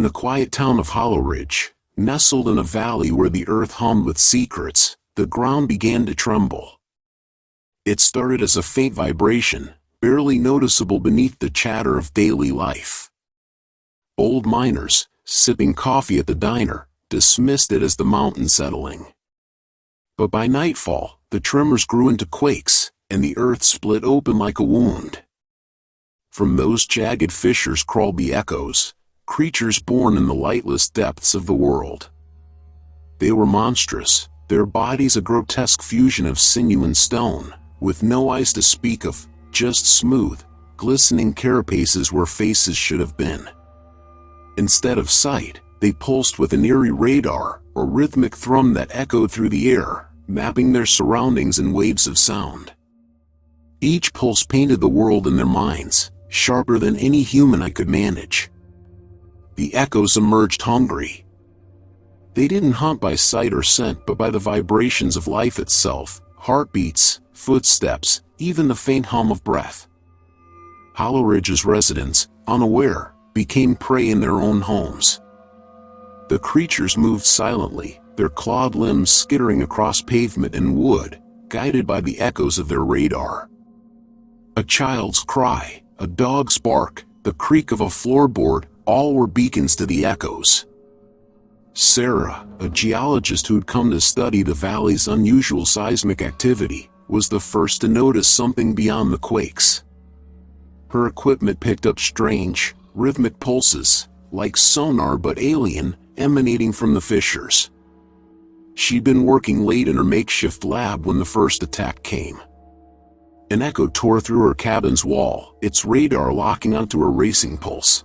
In the quiet town of Hollow Ridge, nestled in a valley where the earth hummed with secrets, the ground began to tremble. It started as a faint vibration, barely noticeable beneath the chatter of daily life. Old miners, sipping coffee at the diner, dismissed it as the mountain settling. But by nightfall, the tremors grew into quakes, and the earth split open like a wound. From those jagged fissures crawled the echoes, creatures born in the lightless depths of the world. They were monstrous, their bodies a grotesque fusion of sinew and stone, with no eyes to speak of, just smooth, glistening carapaces where faces should have been. Instead of sight, they pulsed with an eerie radar, or rhythmic thrum that echoed through the air, mapping their surroundings in waves of sound. Each pulse painted the world in their minds, sharper than any human eye could manage. The echoes emerged hungry. They didn't hunt by sight or scent but by the vibrations of life itself, heartbeats, footsteps, even the faint hum of breath. Hollow Ridge's residents, unaware, became prey in their own homes. The creatures moved silently, their clawed limbs skittering across pavement and wood, guided by the echoes of their radar. A child's cry, a dog's bark, the creak of a floorboard, all were beacons to the echoes. Sarah, a geologist who'd come to study the valley's unusual seismic activity, was the first to notice something beyond the quakes. Her equipment picked up strange, rhythmic pulses, like sonar but alien, emanating from the fissures. She'd been working late in her makeshift lab when the first attack came. An echo tore through her cabin's wall, its radar locking onto a racing pulse.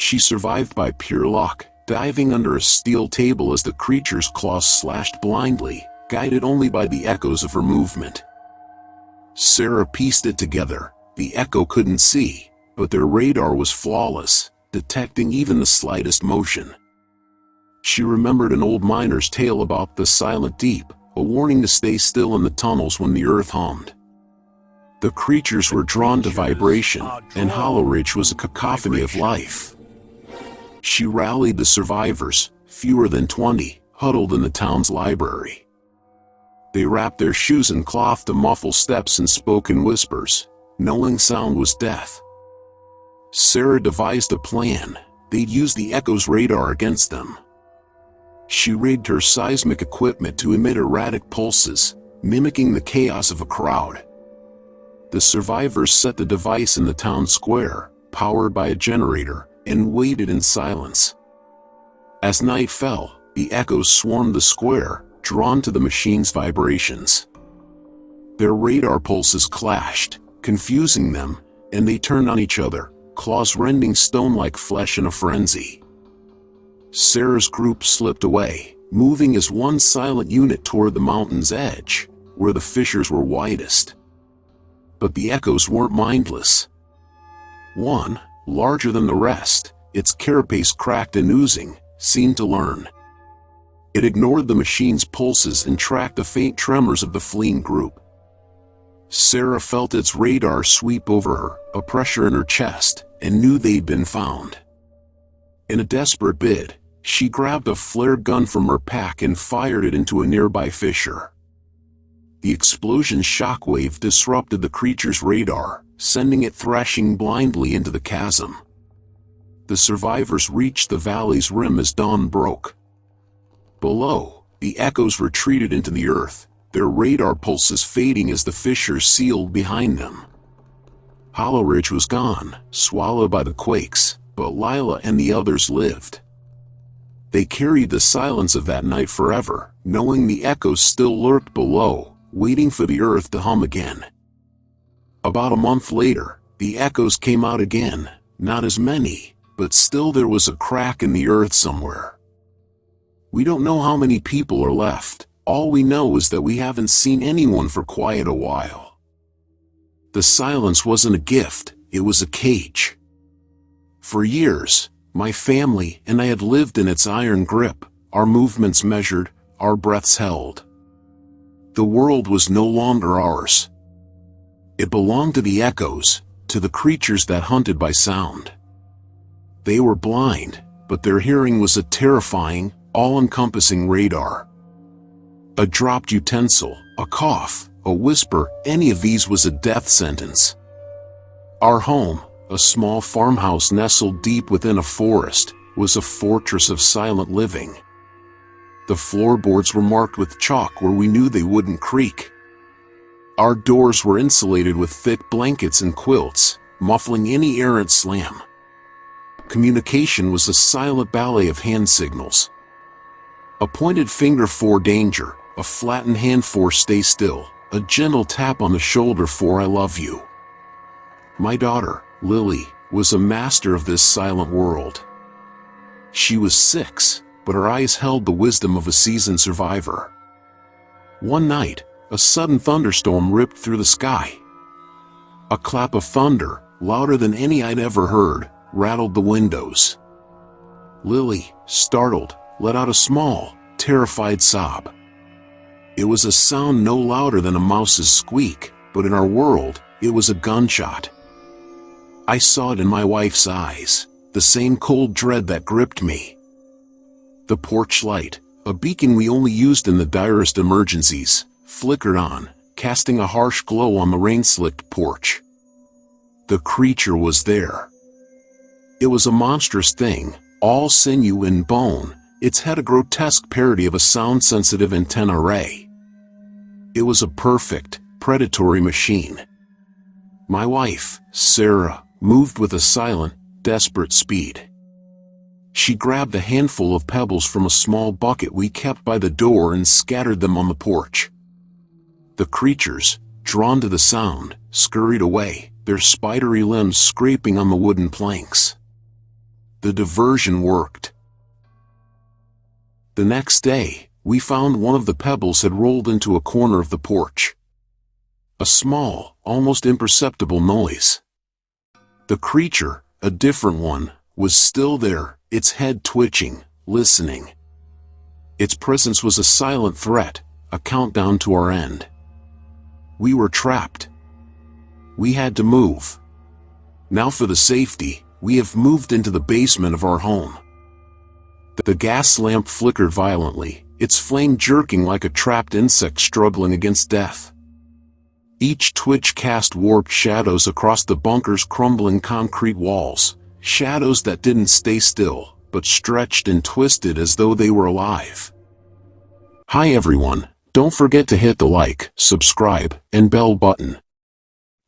She survived by pure luck, diving under a steel table as the creature's claws slashed blindly, guided only by the echoes of her movement. Sarah pieced it together. The echo couldn't see, but their radar was flawless, detecting even the slightest motion. She remembered an old miner's tale about the silent deep, a warning to stay still in the tunnels when the earth hummed. The creatures were drawn to vibration, and Hollow Ridge was a cacophony of life. She rallied the survivors, fewer than 20, huddled in the town's library. They wrapped their shoes in cloth to muffle steps and spoke in whispers, knowing sound was death. Sarah devised a plan. They'd use the echo's radar against them. She rigged her seismic equipment to emit erratic pulses, mimicking the chaos of a crowd. The survivors set the device in the town square, powered by a generator, and waited in silence. As night fell, the echoes swarmed the square, drawn to the machine's vibrations. Their radar pulses clashed, confusing them, and they turned on each other, claws rending stone like flesh in a frenzy. Sarah's group slipped away, moving as one silent unit toward the mountain's edge, where the fissures were widest. But the echoes weren't mindless. One, larger than the rest, its carapace cracked and oozing, seemed to learn. It ignored the machine's pulses and tracked the faint tremors of the fleeing group. Sarah felt its radar sweep over her, a pressure in her chest, and knew they'd been found. In a desperate bid, she grabbed a flare gun from her pack and fired it into a nearby fissure. The explosion's shockwave disrupted the creature's radar, sending it thrashing blindly into the chasm. The survivors reached the valley's rim as dawn broke. Below, the echoes retreated into the earth, their radar pulses fading as the fissures sealed behind them. Hollow Ridge was gone, swallowed by the quakes, but Lila and the others lived. They carried the silence of that night forever, knowing the echoes still lurked below, waiting for the earth to hum again. About a month later, the echoes came out again, not as many, but still there was a crack in the earth somewhere. We don't know how many people are left, all we know is that we haven't seen anyone for quite a while. The silence wasn't a gift, it was a cage. For years, my family and I had lived in its iron grip, our movements measured, our breaths held. The world was no longer ours. It belonged to the echoes, to the creatures that hunted by sound. They were blind, but their hearing was a terrifying, all-encompassing radar. A dropped utensil, a cough, a whisper, any of these was a death sentence. Our home, a small farmhouse nestled deep within a forest, was a fortress of silent living. The floorboards were marked with chalk where we knew they wouldn't creak. Our doors were insulated with thick blankets and quilts, muffling any errant slam. Communication was a silent ballet of hand signals. A pointed finger for danger, a flattened hand for stay still, a gentle tap on the shoulder for I love you. My daughter, Lily, was a master of this silent world. She was 6, but her eyes held the wisdom of a seasoned survivor. One night, a sudden thunderstorm ripped through the sky. A clap of thunder, louder than any I'd ever heard, rattled the windows. Lily, startled, let out a small, terrified sob. It was a sound no louder than a mouse's squeak, but in our world, it was a gunshot. I saw it in my wife's eyes, the same cold dread that gripped me. The porch light, a beacon we only used in the direst emergencies, flickered on, casting a harsh glow on the rain-slicked porch. The creature was there. It was a monstrous thing, all sinew and bone, its head a grotesque parody of a sound-sensitive antenna array. It was a perfect, predatory machine. My wife, Sarah, moved with a silent, desperate speed. She grabbed a handful of pebbles from a small bucket we kept by the door and scattered them on the porch. The creatures, drawn to the sound, scurried away, their spidery limbs scraping on the wooden planks. The diversion worked. The next day, we found one of the pebbles had rolled into a corner of the porch. A small, almost imperceptible noise. The creature, a different one, was still there, its head twitching, listening. Its presence was a silent threat, a countdown to our end. We were trapped. We had to move. Now for the safety, we have moved into the basement of our home. The gas lamp flickered violently, its flame jerking like a trapped insect struggling against death. Each twitch cast warped shadows across the bunker's crumbling concrete walls, shadows that didn't stay still, but stretched and twisted as though they were alive. Hi everyone, don't forget to hit the like, subscribe, and bell button.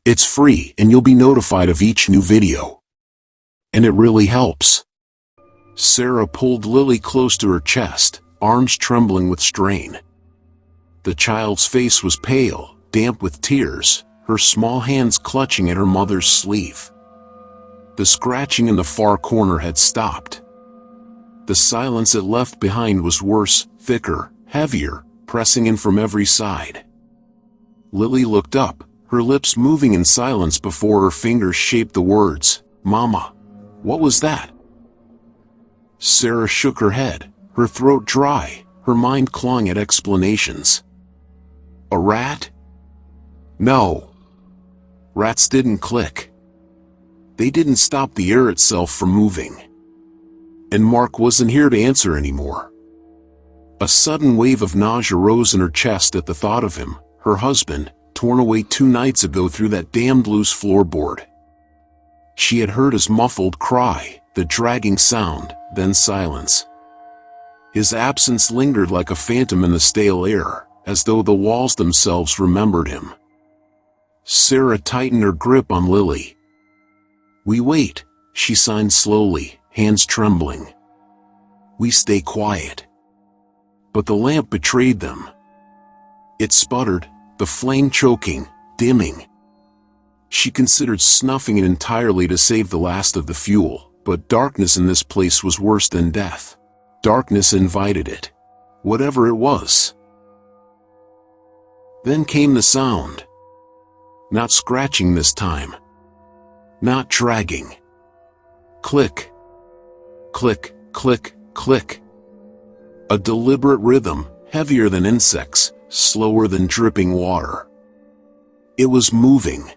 It's free and you'll be notified of each new video. And it really helps. Sarah pulled Lily close to her chest, arms trembling with strain. The child's face was pale, damp with tears, her small hands clutching at her mother's sleeve. The scratching in the far corner had stopped. The silence it left behind was worse, thicker, heavier, pressing in from every side. Lily looked up, her lips moving in silence before her fingers shaped the words, "Mama, what was that?" Sarah shook her head, her throat dry, her mind clawing at explanations. A rat? No. Rats didn't click. They didn't stop the air itself from moving. And Mark wasn't here to answer anymore. A sudden wave of nausea rose in her chest at the thought of him, her husband, torn away 2 nights ago through that damned loose floorboard. She had heard his muffled cry, the dragging sound, then silence. His absence lingered like a phantom in the stale air, as though the walls themselves remembered him. Sarah tightened her grip on Lily. "We wait," she signed slowly, hands trembling. "We stay quiet." But the lamp betrayed them. It sputtered, the flame choking, dimming. She considered snuffing it entirely to save the last of the fuel, but darkness in this place was worse than death. Darkness invited it. Whatever it was. Then came the sound. Not scratching this time. Not dragging. Click. Click, click, click. A deliberate rhythm, heavier than insects, slower than dripping water. It was moving.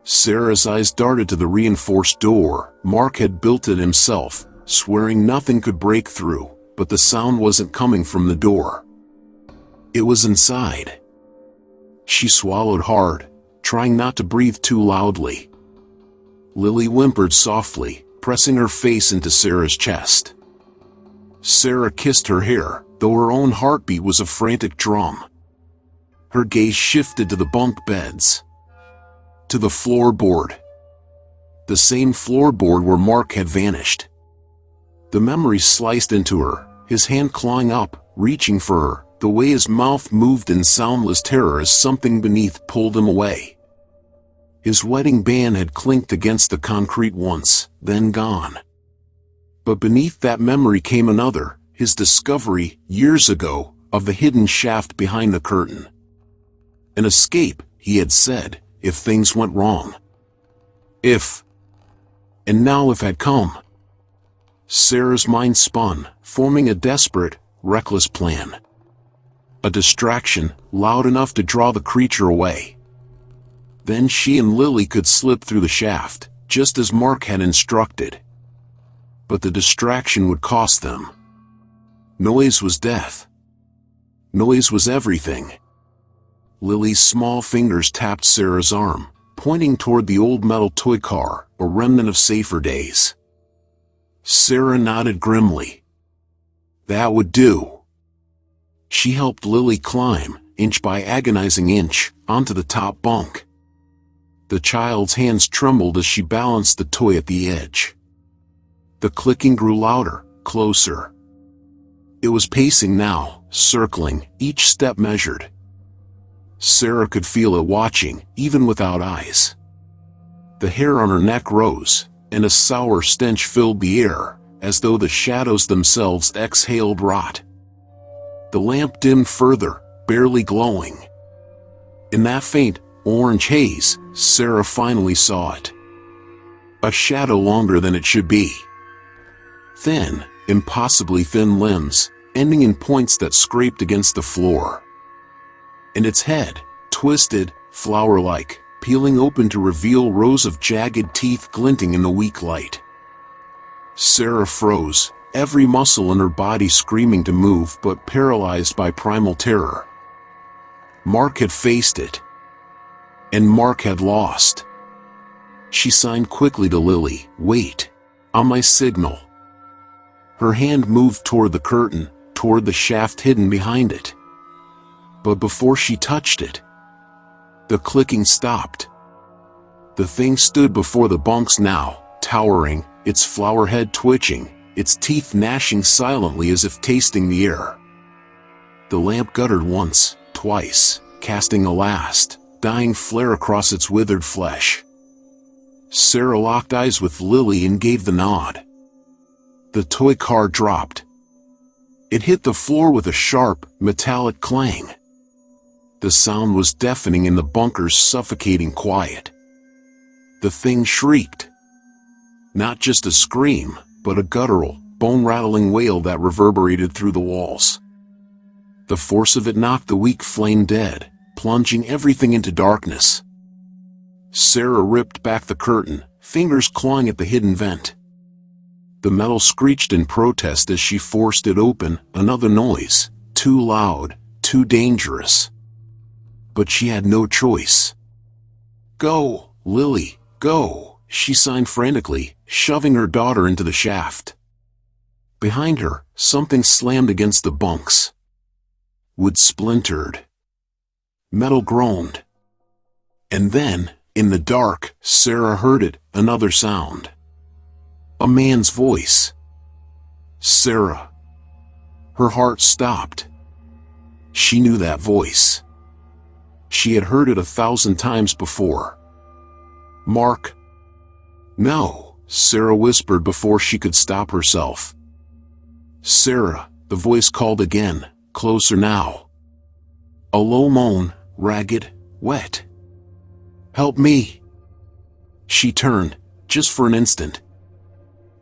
Sarah's eyes darted to the reinforced door. Mark had built it himself, swearing nothing could break through, but the sound wasn't coming from the door. It was inside. She swallowed hard, trying not to breathe too loudly. Lily whimpered softly, pressing her face into Sarah's chest. Sarah kissed her hair, though her own heartbeat was a frantic drum. Her gaze shifted to the bunk beds. To the floorboard. The same floorboard where Mark had vanished. The memory sliced into her, his hand clawing up, reaching for her, the way his mouth moved in soundless terror as something beneath pulled him away. His wedding band had clinked against the concrete once, then gone. But beneath that memory came another, his discovery, years ago, of the hidden shaft behind the curtain. An escape, he had said, if things went wrong. If. And now if had come. Sarah's mind spun, forming a desperate, reckless plan. A distraction, loud enough to draw the creature away. Then she and Lily could slip through the shaft, just as Mark had instructed. But the distraction would cost them. Noise was death. Noise was everything. Lily's small fingers tapped Sarah's arm, pointing toward the old metal toy car, a remnant of safer days. Sarah nodded grimly. That would do. She helped Lily climb, inch by agonizing inch, onto the top bunk. The child's hands trembled as she balanced the toy at the edge. The clicking grew louder, closer. It was pacing now, circling, each step measured. Sarah could feel it watching, even without eyes. The hair on her neck rose, and a sour stench filled the air, as though the shadows themselves exhaled rot. The lamp dimmed further, barely glowing. In that faint, orange haze, Sarah finally saw it. A shadow longer than it should be. Thin, impossibly thin limbs, ending in points that scraped against the floor. And its head, twisted, flower-like, peeling open to reveal rows of jagged teeth glinting in the weak light. Sarah froze, every muscle in her body screaming to move but paralyzed by primal terror. Mark had faced it. And Mark had lost. She signed quickly to Lily, "Wait. On my signal." Her hand moved toward the curtain, toward the shaft hidden behind it. But before she touched it, the clicking stopped. The thing stood before the bunks now, towering, its flower head twitching, its teeth gnashing silently as if tasting the air. The lamp guttered once, twice, casting a last, dying flare across its withered flesh. Sarah locked eyes with Lily and gave the nod. The toy car dropped. It hit the floor with a sharp, metallic clang. The sound was deafening in the bunker's suffocating quiet. The thing shrieked. Not just a scream, but a guttural, bone-rattling wail that reverberated through the walls. The force of it knocked the weak flame dead, plunging everything into darkness. Sarah ripped back the curtain, fingers clawing at the hidden vent. The metal screeched in protest as she forced it open, another noise, too loud, too dangerous. But she had no choice. "Go, Lily, go," she signed frantically, shoving her daughter into the shaft. Behind her, something slammed against the bunks. Wood splintered. Metal groaned. And then, in the dark, Sarah heard it, another sound. A man's voice. Sarah. Her heart stopped. She knew that voice. She had heard it 1,000 times before. "Mark." "No," Sarah whispered before she could stop herself. "Sarah," the voice called again, closer now. A low moan, ragged, wet. "Help me." She turned, just for an instant.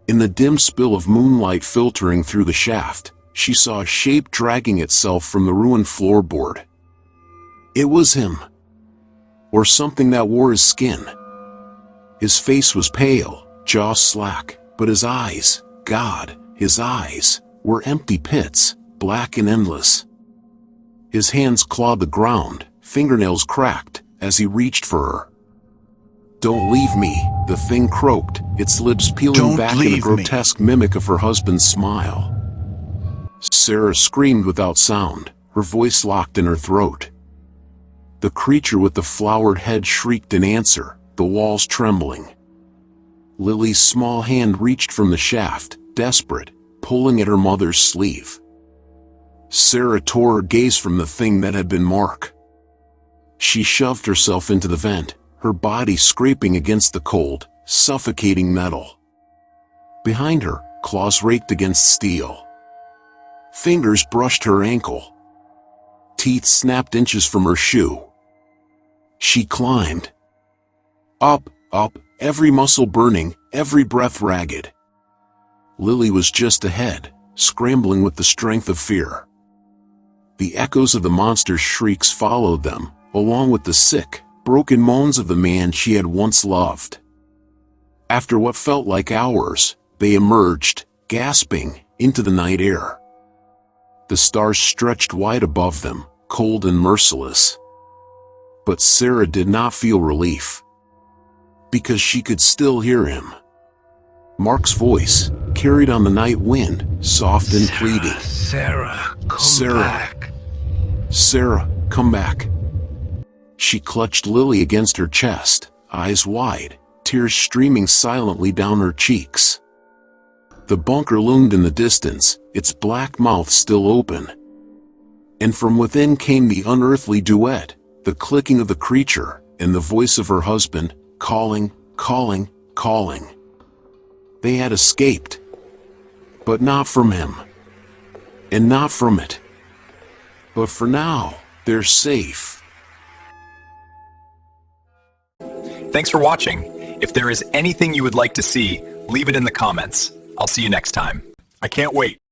In the dim spill of moonlight filtering through the shaft, she saw a shape dragging itself from the ruined floorboard. It was him. Or something that wore his skin. His face was pale, jaw slack, but his eyes, God, his eyes were empty pits, black and endless. His hands clawed the ground, fingernails cracked, as he reached for her. "Don't leave me," the thing croaked, its lips peeling Don't back in a leave me. grotesque mimic of her husband's smile. Sarah screamed without sound, her voice locked in her throat. The creature with the flowered head shrieked in answer, the walls trembling. Lily's small hand reached from the shaft, desperate, pulling at her mother's sleeve. Sarah tore her gaze from the thing that had been Mark. She shoved herself into the vent, her body scraping against the cold, suffocating metal. Behind her, claws raked against steel. Fingers brushed her ankle. Teeth snapped inches from her shoe. She climbed. Up, up, every muscle burning, every breath ragged. Lily was just ahead, scrambling with the strength of fear. The echoes of the monster's shrieks followed them, along with the sick, broken moans of the man she had once loved. After what felt like hours, they emerged, gasping, into the night air. The stars stretched wide above them, cold and merciless. But Sarah did not feel relief, because she could still hear him. Mark's voice, carried on the night wind, soft and pleading. Sarah, come Sarah. back. "Sarah, come back." She clutched Lily against her chest, eyes wide, tears streaming silently down her cheeks. The bunker loomed in the distance, its black mouth still open. And from within came the unearthly duet, the clicking of the creature, and the voice of her husband, calling, calling, calling. They had escaped. But not from him. And not from it. But for now, they're safe. Thanks for watching. If there is anything you would like to see, leave it in the comments. I'll see you next time. I can't wait.